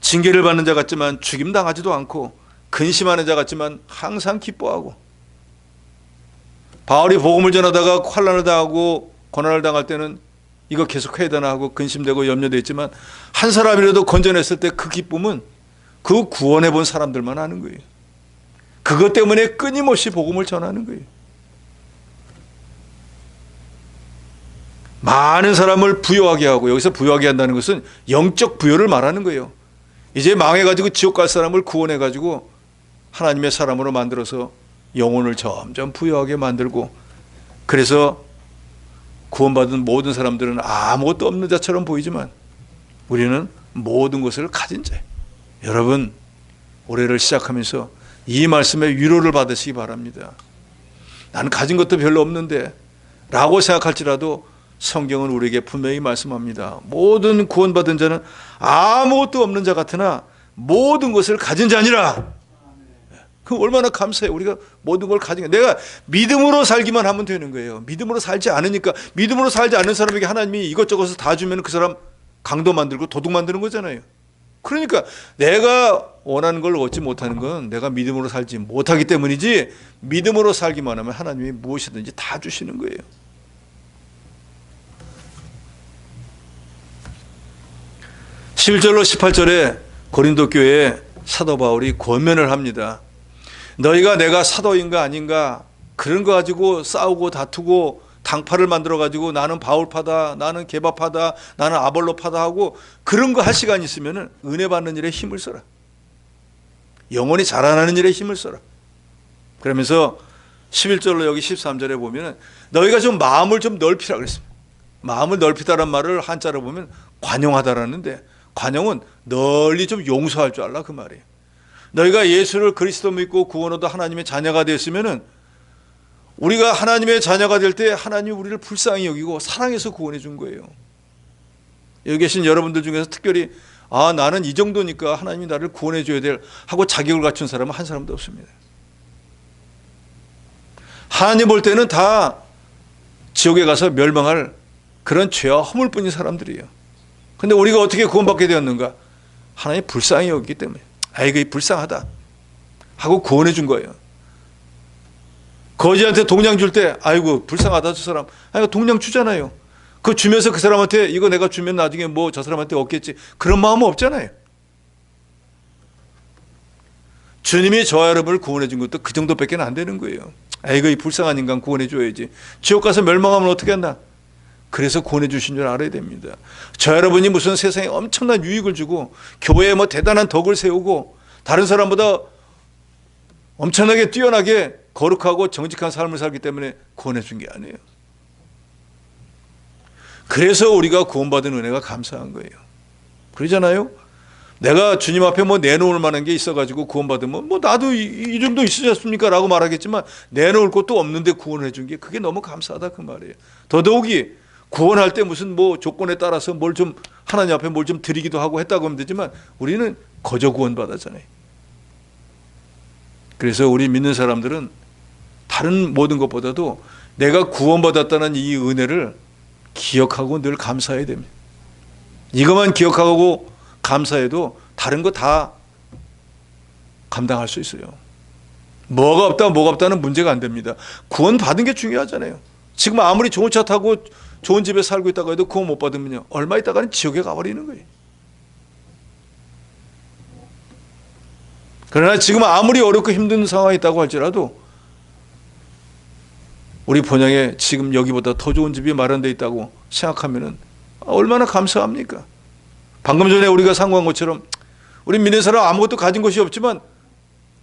A: 징계를 받는 자 같지만 죽임당하지도 않고 근심하는 자 같지만 항상 기뻐하고 바울이 복음을 전하다가 환난을 당하고 고난을 당할 때는 이거 계속 해야 되나 하고 근심되고 염려됐지만 한 사람이라도 건져냈을 때 그 기쁨은 그 구원해 본 사람들만 아는 거예요. 그것 때문에 끊임없이 복음을 전하는 거예요. 많은 사람을 부요하게 하고 여기서 부요하게 한다는 것은 영적 부요를 말하는 거예요. 이제 망해가지고 지옥 갈 사람을 구원해가지고 하나님의 사람으로 만들어서 영혼을 점점 부요하게 만들고 그래서 구원받은 모든 사람들은 아무것도 없는 자처럼 보이지만 우리는 모든 것을 가진 자예요. 여러분 올해를 시작하면서 이 말씀에 위로를 받으시기 바랍니다. 나는 가진 것도 별로 없는데 라고 생각할지라도 성경은 우리에게 분명히 말씀합니다. 모든 구원받은 자는 아무것도 없는 자 같으나 모든 것을 가진 자니라. 그 얼마나 감사해. 우리가 모든 걸 가진 게 내가 믿음으로 살기만 하면 되는 거예요. 믿음으로 살지 않으니까 믿음으로 살지 않는 사람에게 하나님이 이것저것을 다 주면 그 사람 강도 만들고 도둑 만드는 거잖아요. 그러니까 내가 원하는 걸 얻지 못하는 건 내가 믿음으로 살지 못하기 때문이지 믿음으로 살기만 하면 하나님이 무엇이든지 다 주시는 거예요. (11절로 18절에) 고린도 교회에 사도 바울이 권면을 합니다. 너희가 내가 사도인가 아닌가 그런 거 가지고 싸우고 다투고 당파를 만들어 가지고 나는 바울파다 나는 게바파다 나는 아볼로파다 하고 그런 거 할 시간 있으면 은혜 받는 일에 힘을 써라. 영혼이 자라나는 일에 힘을 써라. 그러면서 11절로 여기 13절에 보면 너희가 좀 마음을 좀 넓히라 그랬습니다. 마음을 넓히다란 말을 한자로 보면 관용하다라는데 관용은 널리 좀 용서할 줄 알라 그 말이에요. 너희가 예수를 그리스도 믿고 구원 얻어 하나님의 자녀가 되었으면은 우리가 하나님의 자녀가 될 때 하나님이 우리를 불쌍히 여기고 사랑해서 구원해 준 거예요. 여기 계신 여러분들 중에서 특별히 나는 이 정도니까 하나님이 나를 구원해 줘야 될 하고 자격을 갖춘 사람은 한 사람도 없습니다. 하나님 볼 때는 다 지옥에 가서 멸망할 그런 죄와 허물뿐인 사람들이에요. 근데 우리가 어떻게 구원받게 되었는가? 하나님이 불쌍히 여기기 때문에 아이고 불쌍하다 하고 구원해 준 거예요. 거지한테 동량 줄 때 아이고 불쌍하다 저 사람 아이고 동량 주잖아요. 그거 주면서 그 사람한테 이거 내가 주면 나중에 뭐 저 사람한테 얻겠지 그런 마음은 없잖아요. 주님이 저와 여러분을 구원해 준 것도 그 정도밖에 안 되는 거예요. 아이고 이 불쌍한 인간 구원해 줘야지. 지옥 가서 멸망하면 어떻게 한다. 그래서 구원해 주신 줄 알아야 됩니다. 저 여러분이 무슨 세상에 엄청난 유익을 주고 교회에 뭐 대단한 덕을 세우고 다른 사람보다 엄청나게 뛰어나게 거룩하고 정직한 삶을 살기 때문에 구원해 준 게 아니에요. 그래서 우리가 구원받은 은혜가 감사한 거예요. 그러잖아요. 내가 주님 앞에 뭐 내놓을 만한 게 있어가지고 구원받으면 뭐 나도 이 정도 있으지 않습니까? 라고 말하겠지만 내놓을 것도 없는데 구원해 준 게 그게 너무 감사하다 그 말이에요. 더더욱이 구원할 때 무슨 뭐 조건에 따라서 뭘 좀 하나님 앞에 뭘 좀 드리기도 하고 했다고 하면 되지만 우리는 거저 구원받았잖아요. 그래서 우리 믿는 사람들은 다른 모든 것보다도 내가 구원받았다는 이 은혜를 기억하고 늘 감사해야 됩니다. 이것만 기억하고 감사해도 다른 거 다 감당할 수 있어요. 뭐가 없다는 문제가 안 됩니다. 구원 받은 게 중요하잖아요. 지금 아무리 좋은 차 타고 좋은 집에 살고 있다고 해도 그거 못 받으면요, 얼마 있다가는 지옥에 가버리는 거예요. 그러나 지금 아무리 어렵고 힘든 상황이 있다고 할지라도 우리 본향에 지금 여기보다 더 좋은 집이 마련되어 있다고 생각하면은 얼마나 감사합니까? 방금 전에 우리가 상고한 것처럼 우리 믿는 사람 아무것도 가진 것이 없지만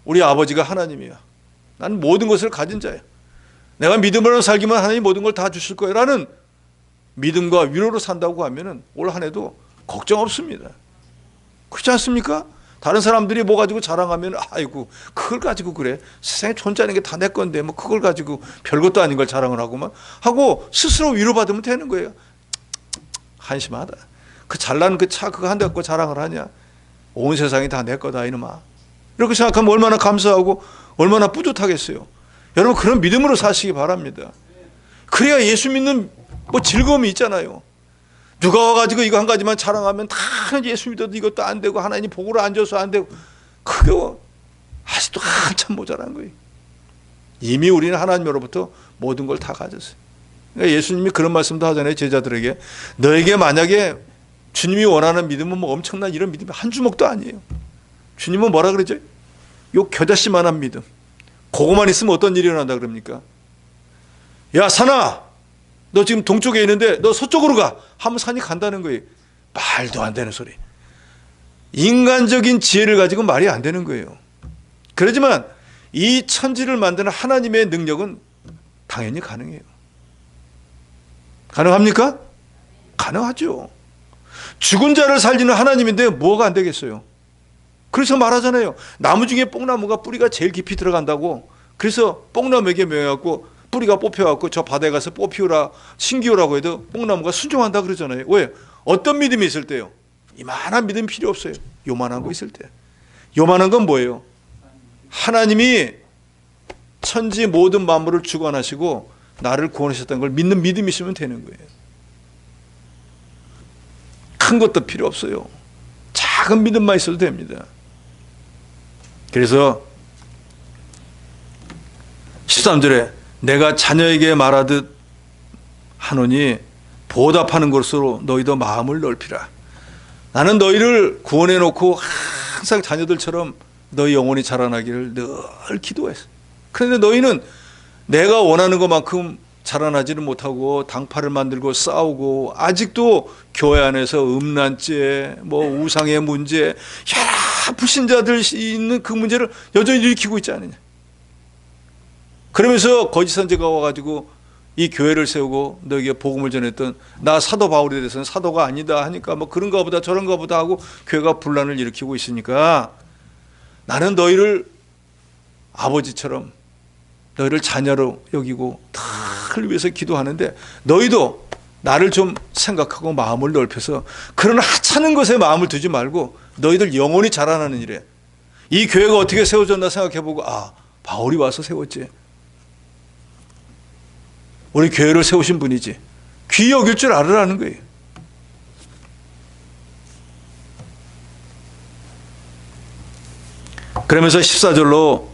A: 우리 아버지가 하나님이야. 나는 모든 것을 가진 자야. 내가 믿음으로 살기만 하나님 모든 걸 다 주실 거야 라는 믿음과 위로로 산다고 하면은 올 한 해도 걱정 없습니다. 그렇지 않습니까? 다른 사람들이 뭐 가지고 자랑하면 아이고 그걸 가지고 그래, 세상에 존재하는 게 다 내 건데 뭐 그걸 가지고 별것도 아닌 걸 자랑을 하고만 하고 스스로 위로받으면 되는 거예요. 한심하다. 그 잘난 그 차 그거 한 대 갖고 자랑을 하냐. 온 세상이 다 내 거다 이놈아. 이렇게 생각하면 얼마나 감사하고 얼마나 뿌듯하겠어요. 여러분 그런 믿음으로 사시기 바랍니다. 그래야 예수 믿는 뭐 즐거움이 있잖아요. 누가 와가지고 이거 한 가지만 자랑하면 다 예수 믿어도 이것도 안 되고 하나님 복으로 안 줘서 안 되고 그거 아직도 한참 모자란 거예요. 이미 우리는 하나님으로부터 모든 걸 다 가졌어요. 그러니까 예수님이 그런 말씀도 하잖아요. 제자들에게 너에게 만약에 주님이 원하는 믿음은 뭐 엄청난 이런 믿음이 한 주먹도 아니에요. 주님은 뭐라 그러죠? 요 겨자씨만한 믿음. 그거만 있으면 어떤 일이 일어난다 그럽니까? 야 산아, 너 지금 동쪽에 있는데 너 서쪽으로 가 하면 산이 간다는 거예요. 말도 안 되는 소리. 인간적인 지혜를 가지고 말이 안 되는 거예요. 그렇지만 이 천지를 만드는 하나님의 능력은 당연히 가능해요. 가능합니까? 가능하죠. 죽은 자를 살리는 하나님인데 뭐가 안 되겠어요? 그래서 말하잖아요. 나무 중에 뽕나무가 뿌리가 제일 깊이 들어간다고. 그래서 뽕나무에게 명해갖고 뿌리가 뽑혀갖고 저 바다에 가서 뽑히우라 신기우라고 해도 뽕나무가 순종한다 그러잖아요. 왜? 어떤 믿음이 있을 때요? 이만한 믿음이 필요 없어요. 요만한 거 있을 때. 요만한 건 뭐예요? 하나님이 천지 모든 만물을 주관하시고 나를 구원하셨다는 걸 믿는 믿음이 있으면 되는 거예요. 큰 것도 필요 없어요. 작은 믿음만 있어도 됩니다. 그래서 13절에 내가 자녀에게 말하듯 하노니 보답하는 것으로 너희도 마음을 넓히라. 나는 너희를 구원해 놓고 항상 자녀들처럼 너희 영혼이 자라나기를 늘 기도했어. 그런데 너희는 내가 원하는 것만큼 자라나지는 못하고 당파를 만들고 싸우고 아직도 교회 안에서 음란죄, 뭐 우상의 문제, 여러 불신자들 있는 그 문제를 여전히 일으키고 있지 않느냐. 그러면서 거짓 선지자가 와가지고 이 교회를 세우고 너에게 복음을 전했던 나 사도 바울에 대해서는 사도가 아니다 하니까 뭐 그런가 보다 저런가 보다 하고 교회가 분란을 일으키고 있으니까 나는 너희를 아버지처럼 너희를 자녀로 여기고 늘 위해서 기도하는데 너희도 나를 좀 생각하고 마음을 넓혀서 그런 하찮은 것에 마음을 두지 말고 너희들 영혼이 자라나는 일에 이 교회가 어떻게 세워졌나 생각해보고 아 바울이 와서 세웠지. 우리 교회를 세우신 분이지. 귀히 여길 줄 알으라는 거예요. 그러면서 14절로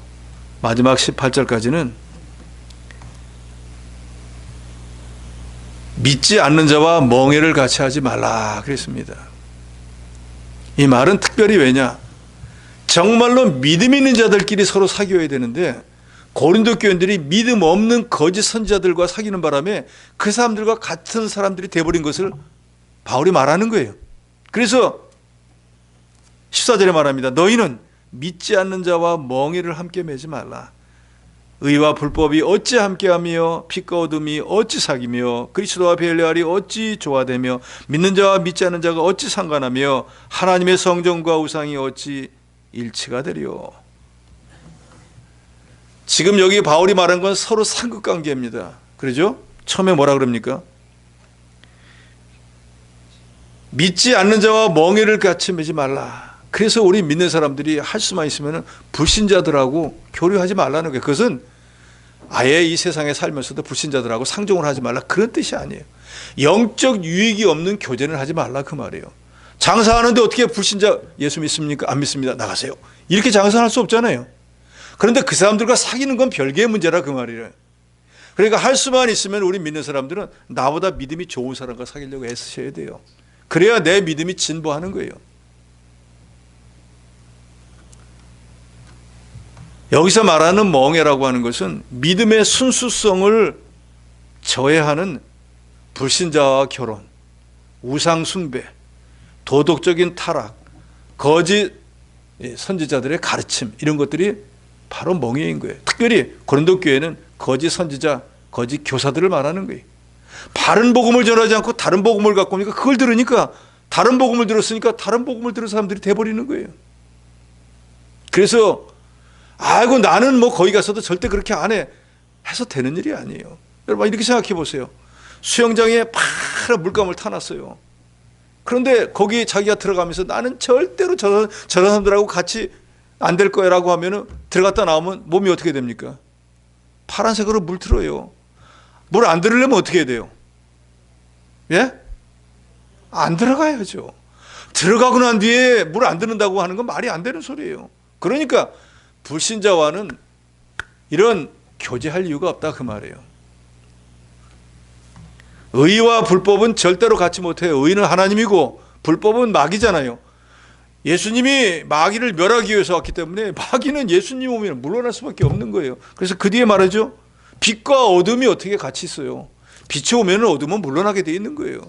A: 마지막 18절까지는 믿지 않는 자와 멍해를 같이 하지 말라 그랬습니다. 이 말은 특별히 왜냐? 정말로 믿음 있는 자들끼리 서로 사귀어야 되는데 고린도 교인들이 믿음 없는 거짓 선지자들과 사귀는 바람에 그 사람들과 같은 사람들이 돼버린 것을 바울이 말하는 거예요. 그래서 14절에 말합니다. 너희는 믿지 않는 자와 멍에를 함께 매지 말라. 의와 불법이 어찌 함께하며 빛과 어둠이 어찌 사귀며 그리스도와 벨레알이 어찌 조화되며 믿는 자와 믿지 않는 자가 어찌 상관하며 하나님의 성전과 우상이 어찌 일치가 되리요. 지금 여기 바울이 말한 건 서로 상극관계입니다. 그러죠? 처음에 뭐라 그럽니까? 믿지 않는 자와 멍에를 같이 매지 말라. 그래서 우리 믿는 사람들이 할 수만 있으면 불신자들하고 교류하지 말라는 거예요. 그것은 아예 이 세상에 살면서도 불신자들하고 상종을 하지 말라 그런 뜻이 아니에요. 영적 유익이 없는 교제는 하지 말라 그 말이에요. 장사하는데 어떻게 불신자 예수 믿습니까? 안 믿습니다. 나가세요. 이렇게 장사할 수 없잖아요. 그런데 그 사람들과 사귀는 건 별개의 문제라 그 말이에요. 그러니까 할 수만 있으면 우리 믿는 사람들은 나보다 믿음이 좋은 사람과 사귀려고 애쓰셔야 돼요. 그래야 내 믿음이 진보하는 거예요. 여기서 말하는 멍해라고 하는 것은 믿음의 순수성을 저해하는 불신자와 결혼, 우상 숭배, 도덕적인 타락, 거짓 선지자들의 가르침, 이런 것들이 바로 멍해인 거예요. 특별히 고린도 교회는 거짓 선지자, 거짓 교사들을 말하는 거예요. 바른 복음을 전하지 않고 다른 복음을 갖고 오니까 그걸 들으니까 다른 복음을 들었으니까 다른 복음을 들은 사람들이 돼버리는 거예요. 그래서 아이고 나는 뭐 거기 가서도 절대 그렇게 안 해 해서 되는 일이 아니에요. 여러분 이렇게 생각해 보세요. 수영장에 파란 물감을 타놨어요. 그런데 거기 자기가 들어가면서 나는 절대로 저런 사람들하고 같이 안 될 거야라고 하면은 들어갔다 나오면 몸이 어떻게 됩니까? 파란색으로 물들어요. 물 안 들으려면 어떻게 해야 돼요? 예? 안 들어가야죠. 들어가고 난 뒤에 물 안 듣는다고 하는 건 말이 안 되는 소리예요. 그러니까 불신자와는 이런 교제할 이유가 없다 그 말이에요. 의와 불법은 절대로 같이 못해요. 의는 하나님이고 불법은 마귀잖아요. 예수님이 마귀를 멸하기 위해서 왔기 때문에 마귀는 예수님 오면 물러날 수밖에 없는 거예요. 그래서 그 뒤에 말하죠. 빛과 어둠이 어떻게 같이 있어요. 빛이 오면 어둠은 물러나게 돼 있는 거예요.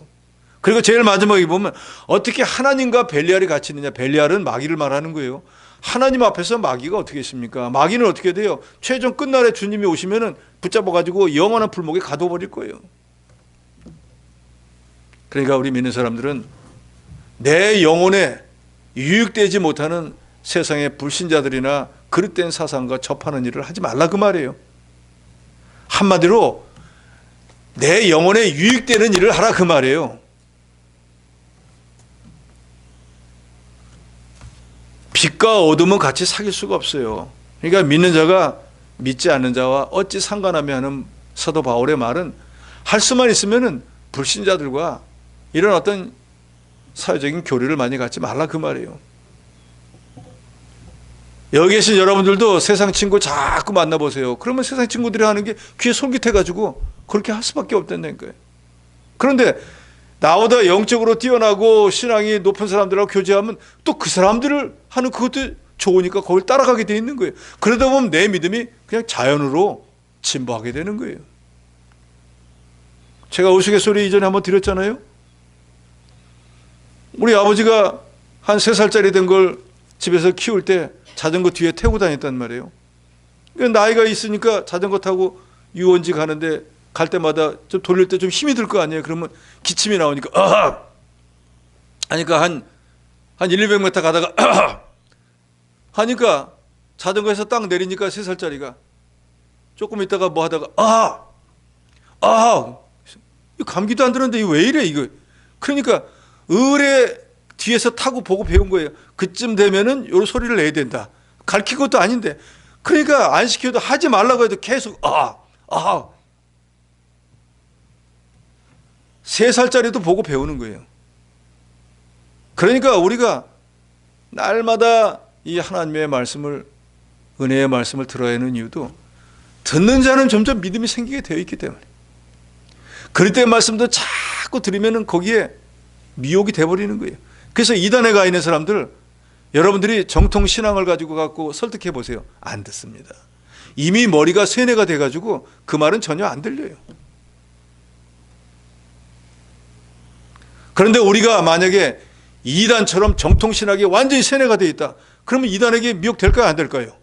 A: 그리고 제일 마지막에 보면 어떻게 하나님과 벨리알이 같이 있느냐. 벨리알은 마귀를 말하는 거예요. 하나님 앞에서 마귀가 어떻게 있습니까? 마귀는 어떻게 돼요? 최종 끝날에 주님이 오시면은 붙잡아가지고 영원한 불목에 가둬버릴 거예요. 그러니까 우리 믿는 사람들은 내 영혼에 유익되지 못하는 세상의 불신자들이나 그릇된 사상과 접하는 일을 하지 말라 그 말이에요. 한마디로 내 영혼에 유익되는 일을 하라 그 말이에요. 빛과 어둠은 같이 사귈 수가 없어요. 그러니까 믿는 자가 믿지 않는 자와 어찌 상관하며 하는 사도 바울의 말은 할 수만 있으면은 불신자들과 이런 어떤 사회적인 교류를 많이 갖지 말라 그 말이에요. 여기 계신 여러분들도 세상 친구 자꾸 만나보세요. 그러면 세상 친구들이 하는 게 귀에 솔깃해가지고 그렇게 할 수밖에 없다는 거예요. 그런데 나보다 영적으로 뛰어나고 신앙이 높은 사람들하고 교제하면 또 그 사람들을 하는 그것도 좋으니까 거길 따라가게 돼 있는 거예요. 그러다 보면 내 믿음이 그냥 자연으로 진보하게 되는 거예요. 제가 우스갯소리 이전에 한번 드렸잖아요. 우리 아버지가 한 3살짜리 된 걸 집에서 키울 때 자전거 뒤에 태우고 다녔단 말이에요. 나이가 있으니까 자전거 타고 유원지 가는데 갈 때마다 좀 돌릴 때 좀 힘이 들 거 아니에요. 그러면 기침이 나오니까 아하! 하니까 한 100m 가다가 아하! 하니까 자전거에서 딱 내리니까 3살짜리가 조금 있다가 뭐 하다가 아하! 아하! 감기도 안 들었는데 이거 왜 이래 이거. 그러니까 을에 뒤에서 타고 보고 배운 거예요. 그쯤 되면은 요 소리를 내야 된다. 가르친 것도 아닌데. 그러니까 안 시켜도 하지 말라고 해도 계속 아하! 3살짜리도 보고 배우는 거예요. 그러니까 우리가 날마다 이 하나님의 말씀을, 은혜의 말씀을 들어야 하는 이유도 듣는 자는 점점 믿음이 생기게 되어 있기 때문에. 그럴 때 말씀도 자꾸 들으면 거기에 미혹이 돼버리는 거예요. 그래서 이단에 가 있는 사람들, 여러분들이 정통 신앙을 가지고 갖고 설득해 보세요. 안 듣습니다. 이미 머리가 세뇌가 돼가지고 그 말은 전혀 안 들려요. 그런데 우리가 만약에 이단처럼 정통신학에 완전히 세뇌가 되어 있다. 그러면 이단에게 미혹될까요? 안 될까요?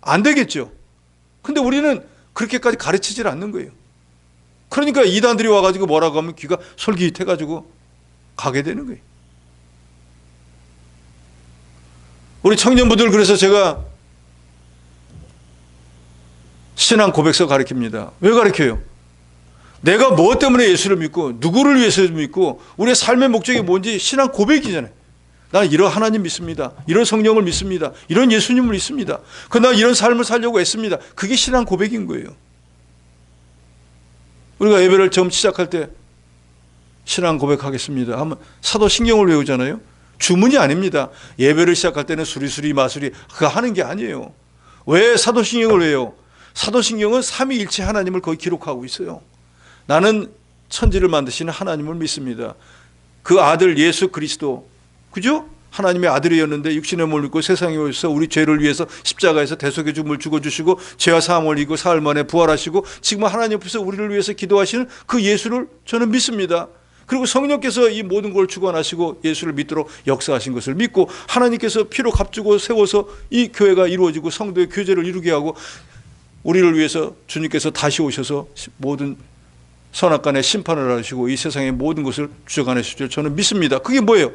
A: 안 되겠죠. 근데 우리는 그렇게까지 가르치질 않는 거예요. 그러니까 이단들이 와가지고 뭐라고 하면 귀가 솔깃해가지고 가게 되는 거예요. 우리 청년부들 그래서 제가 신앙 고백서 가르칩니다. 왜 가르쳐요? 내가 무엇 때문에 예수를 믿고 누구를 위해서 믿고 우리의 삶의 목적이 뭔지 신앙 고백이잖아요. 나는 이런 하나님 믿습니다. 이런 성령을 믿습니다. 이런 예수님을 믿습니다. 난 이런 삶을 살려고 애씁니다. 그게 신앙 고백인 거예요. 우리가 예배를 처음 시작할 때 신앙 고백하겠습니다 하면 사도신경을 외우잖아요. 주문이 아닙니다. 예배를 시작할 때는 수리수리 마수리 그거 하는 게 아니에요. 왜 사도신경을 외워요? 사도신경은 삼위일체 하나님을 거의 기록하고 있어요. 나는 천지를 만드시는 하나님을 믿습니다. 그 아들 예수 그리스도, 그죠? 하나님의 아들이었는데 육신의 몸을 입고 세상에 오셔서 우리 죄를 위해서 십자가에서 대속의 죽음을 죽어주시고 죄와 사함을 이기고 사흘 만에 부활하시고 지금 하나님 앞에서 우리를 위해서 기도하시는 그 예수를 저는 믿습니다. 그리고 성령께서 이 모든 걸 주관하시고 예수를 믿도록 역사하신 것을 믿고 하나님께서 피로 값주고 세워서 이 교회가 이루어지고 성도의 교제를 이루게 하고 우리를 위해서 주님께서 다시 오셔서 모든 선악간의 심판을 하시고 이 세상의 모든 것을 주장하실 줄 저는 믿습니다. 그게 뭐예요?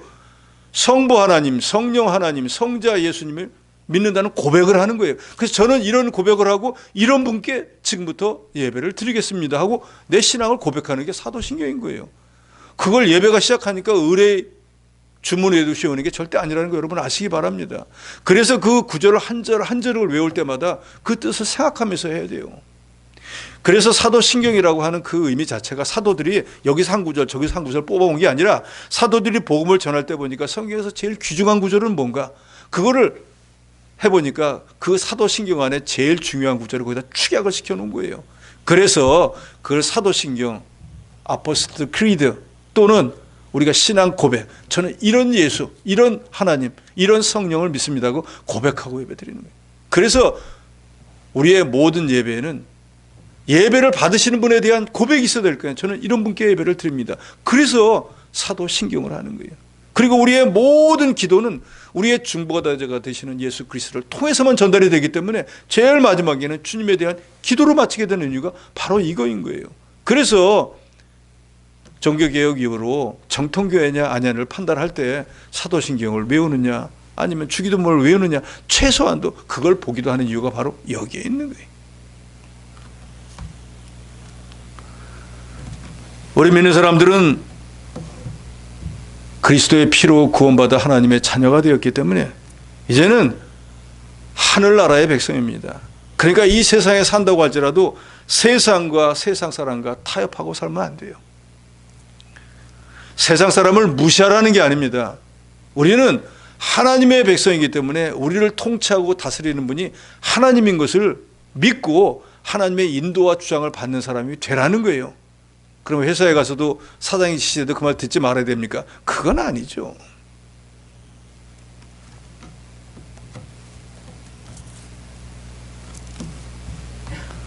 A: 성부 하나님, 성령 하나님, 성자 예수님을 믿는다는 고백을 하는 거예요. 그래서 저는 이런 고백을 하고 이런 분께 지금부터 예배를 드리겠습니다 하고 내 신앙을 고백하는 게 사도신경인 거예요. 그걸 예배가 시작하니까 의뢰 주문 외우시 오는 게 절대 아니라는 거 여러분 아시기 바랍니다. 그래서 그 구절을 한 절 한 절을 외울 때마다 그 뜻을 생각하면서 해야 돼요. 그래서 사도신경이라고 하는 그 의미 자체가 사도들이 여기서 한 구절 저기서 한 구절 뽑아온 게 아니라 사도들이 복음을 전할 때 보니까 성경에서 제일 귀중한 구절은 뭔가 그거를 해보니까 그 사도신경 안에 제일 중요한 구절을 거기다 축약을 시켜놓은 거예요. 그래서 그걸 사도신경, 아포스톨 크리드 또는 우리가 신앙 고백, 저는 이런 예수, 이런 하나님, 이런 성령을 믿습니다 하고 고백하고 예배 드리는 거예요. 그래서 우리의 모든 예배에는 예배를 받으시는 분에 대한 고백이 있어야 될 거예요. 저는 이런 분께 예배를 드립니다. 그래서 사도신경을 하는 거예요. 그리고 우리의 모든 기도는 우리의 중보자가 되시는 예수 그리스도를 통해서만 전달이 되기 때문에 제일 마지막에는 주님에 대한 기도로 마치게 되는 이유가 바로 이거인 거예요. 그래서 종교개혁 이후로 정통교회냐 아니냐를 판단할 때 사도신경을 외우느냐 아니면 주기도문을 외우느냐 최소한도 그걸 보기도 하는 이유가 바로 여기에 있는 거예요. 우리 믿는 사람들은 그리스도의 피로 구원받아 하나님의 자녀가 되었기 때문에 이제는 하늘나라의 백성입니다. 그러니까 이 세상에 산다고 할지라도 세상과 세상 사람과 타협하고 살면 안 돼요. 세상 사람을 무시하라는 게 아닙니다. 우리는 하나님의 백성이기 때문에 우리를 통치하고 다스리는 분이 하나님인 것을 믿고 하나님의 인도와 주장을 받는 사람이 되라는 거예요. 그럼 회사에 가서도 사장이 지시해도 그 말 듣지 말아야 됩니까? 그건 아니죠.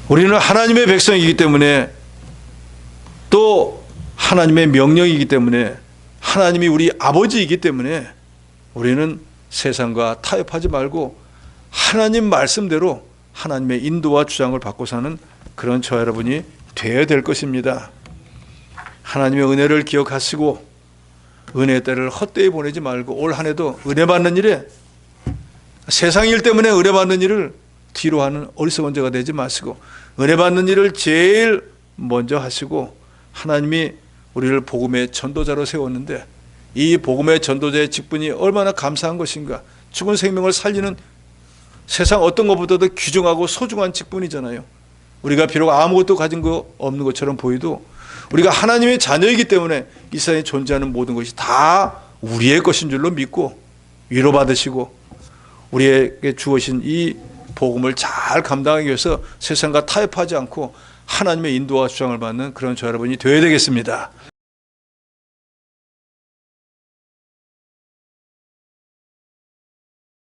A: 우리는 하나님의 백성이기 때문에 또 하나님의 명령이기 때문에 하나님이 우리 아버지이기 때문에 우리는 세상과 타협하지 말고 하나님 말씀대로 하나님의 인도와 주장을 받고 사는 그런 저 여러분이 되어야 될 것입니다. 하나님의 은혜를 기억하시고 은혜의 때를 헛되이 보내지 말고 올 한 해도 은혜 받는 일에 세상 일 때문에 은혜 받는 일을 뒤로 하는 어리석은 자가 되지 마시고 은혜 받는 일을 제일 먼저 하시고 하나님이 우리를 복음의 전도자로 세웠는데 이 복음의 전도자의 직분이 얼마나 감사한 것인가. 죽은 생명을 살리는 세상 어떤 것보다도 귀중하고 소중한 직분이잖아요. 우리가 비록 아무것도 가진 거 없는 것처럼 보여도 우리가 하나님의 자녀이기 때문에 이 세상에 존재하는 모든 것이 다 우리의 것인 줄로 믿고 위로받으시고 우리에게 주어진 이 복음을 잘 감당하기 위해서 세상과 타협하지 않고 하나님의 인도와 주장을 받는 그런 저 여러분이 되어야 되겠습니다.